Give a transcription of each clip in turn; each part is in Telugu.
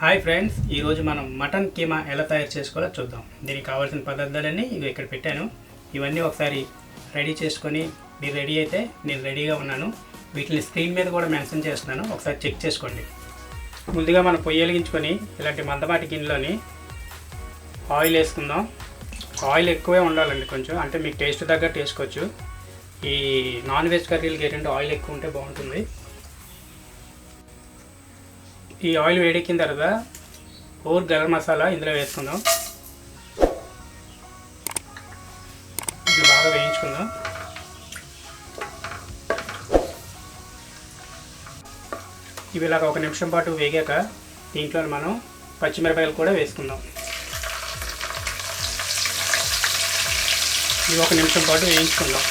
హాయ్ ఫ్రెండ్స్, ఈరోజు మనం మటన్ కీమా ఎలా తయారు చేసుకోవాలో చూద్దాం. దీనికి కావాల్సిన పదార్థాలన్నీ ఇవి ఇక్కడ పెట్టాను. ఇవన్నీ ఒకసారి రెడీ చేసుకొని మీరు రెడీ అయితే నేను రెడీగా ఉన్నాను. వీటిని స్క్రీన్ మీద కూడా మెన్షన్ చేస్తున్నాను, ఒకసారి చెక్ చేసుకోండి. ముందుగా మనం పొయ్యి వెలిగించుకొని ఇలాంటి మందపాటి గిన్నెలోని ఆయిల్ వేసుకుందాం. ఆయిల్ ఎక్కువే ఉండాలండి, కొంచెం అంటే మీకు టేస్ట్ తగ్గట్టు వేసుకోవచ్చు. ఈ నాన్ వెజ్ కర్రీలకి ఏంటంటే ఆయిల్ ఎక్కువ ఉంటే బాగుంటుంది. ఈ ఆయిల్ వేడెక్కిన తర్వాత హోల్ గరం మసాలా ఇందులో వేసుకుందాం. ఇది బాగా వేయించుకుందాం. ఇవి ఇలాగ 1 నిమిషం పాటు వేగాక దీంట్లో మనం పచ్చిమిరపకాయలు కూడా వేసుకుందాం. ఇవి 1 నిమిషం పాటు వేయించుకుందాం.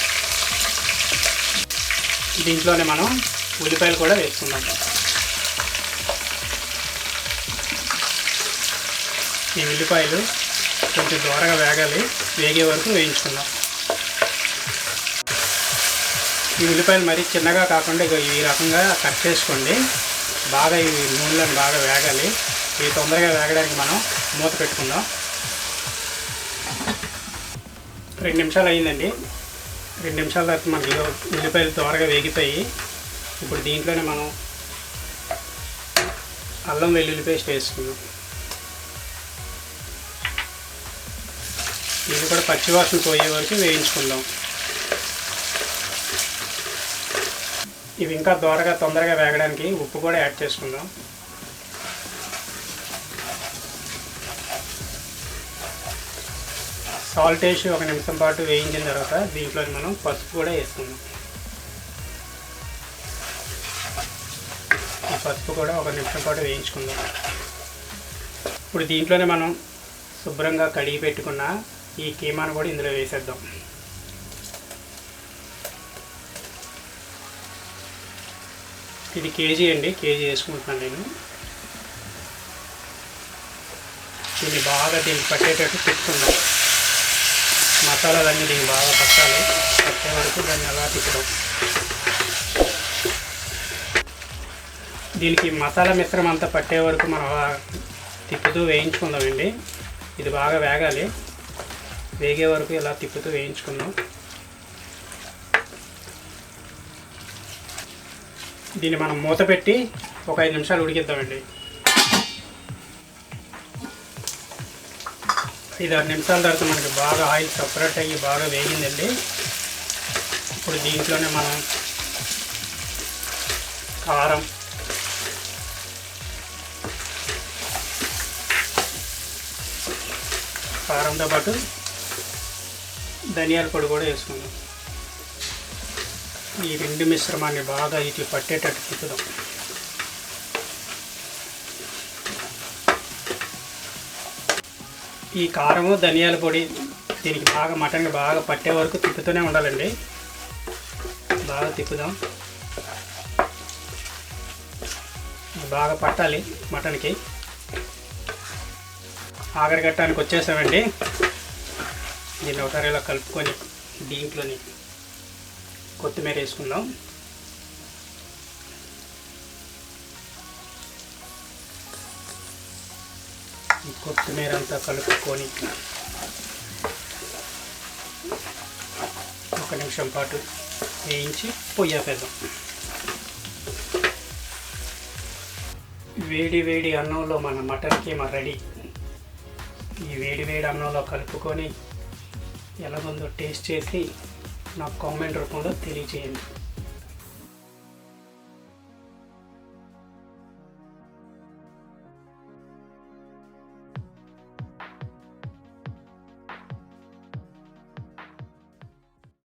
దీంట్లోనే మనం ఉల్లిపాయలు కూడా వేసుకుందాం. ఈ ఉల్లిపాయలు కొంచెం దూరగా వేగాలి, వేగే వరకు వేయించుకుందాం. ఈ ఉల్లిపాయలు మరీ చిన్నగా కాకుండా ఈ రకంగా కట్ చేసుకోండి. బాగా ఈ నూనెలో బాగా వేగాలి. ఇవి తొందరగా వేగడానికి మనం మూత పెట్టుకుందాం. 2 నిమిషాలు అయిందండి. 2 నిమిషాల తర్వాత మనకి ఉల్లిపాయలు త్వరగా వేగిపోయి ఇప్పుడు దీంట్లోనే మనం అల్లం వెల్లుల్లి పేస్ట్ వేసుకుందాం. ఇది కూడా పచ్చివాసన పోయే వరకు వేయించుకుందాం. ఇవి ఇంకా తొందరగా వేగడానికి ఉప్పు కూడా యాడ్ చేసుకుందాం. సాల్ట్ వేసి 1 నిమిషం పాటు వేయించిన తర్వాత దీంట్లో మనం పసుపు కూడా వేసుకుందాం. ఈ పసుపు కూడా 1 నిమిషం పాటు వేయించుకుందాం. ఇప్పుడు దీంట్లోనే మనం శుభ్రంగా కడిగి పెట్టుకున్న ఈ కీమాను కూడా ఇందులో వేసేద్దాం. ఇది కేజీ అండి, కేజీ వేసుకుంటున్నాను నేను. దీన్ని బాగా దీనికి పట్టేటట్టు తిప్పుకుందాం. మసాలాలన్నీ దీనికి బాగా పట్టాలి. పట్టే వరకు దాన్ని అలా తిప్పుదాం. దీనికి మసాలా మిశ్రమం అంతా పట్టే వరకు మనం అలా తిప్పుతూ వేయించుకుందామండి. ఇది బాగా వేగాలి, వేగే వరకు ఇలా తిప్పుతూ వేయించుకుందాం. దీన్ని మనం మూత పెట్టి ఒక 5 నిమిషాలు ఉడికిద్దామండి. 5-6 నిమిషాల తర్వాత మనకి బాగా ఆయిల్ సపరేట్ అయ్యి బాగా వేగిందండి. ఇప్పుడు దీంట్లోనే మనం కారం, కారంతో పాటు ధనియాల పొడి కూడా వేసుకుందాం. ఈ 2 మిశ్రమాన్ని బాగా ఇటు పట్టేటట్టు తిప్పుదాం. ఈ కారము ధనియాల పొడి దీనికి బాగా మటన్కి బాగా పట్టే వరకు తిప్పుతూనే ఉండాలండి. బాగా తిప్పుదాం. బాగా పట్టాలి మటన్కి. ఆఖరి ఘట్టానికి వచ్చేసామండి. దీన్ని ఒకసారి ఇలా కలుపుకొని దీంట్లోని కొత్తిమీర వేసుకుందాం. ఈ కొత్తిమీర అంతా కలుపుకొని 1 నిమిషం పాటు వేయించి పొయ్యి ఆపేద్దాం. వేడి వేడి అన్నంలో మన మటన్ కీమా రెడీ. ఈ వేడి వేడి అన్నంలో కలుపుకొని ఎలాగుందో టేస్ట్ చేసి నాకు కామెంట్ రూపంలో తెలియచేయండి.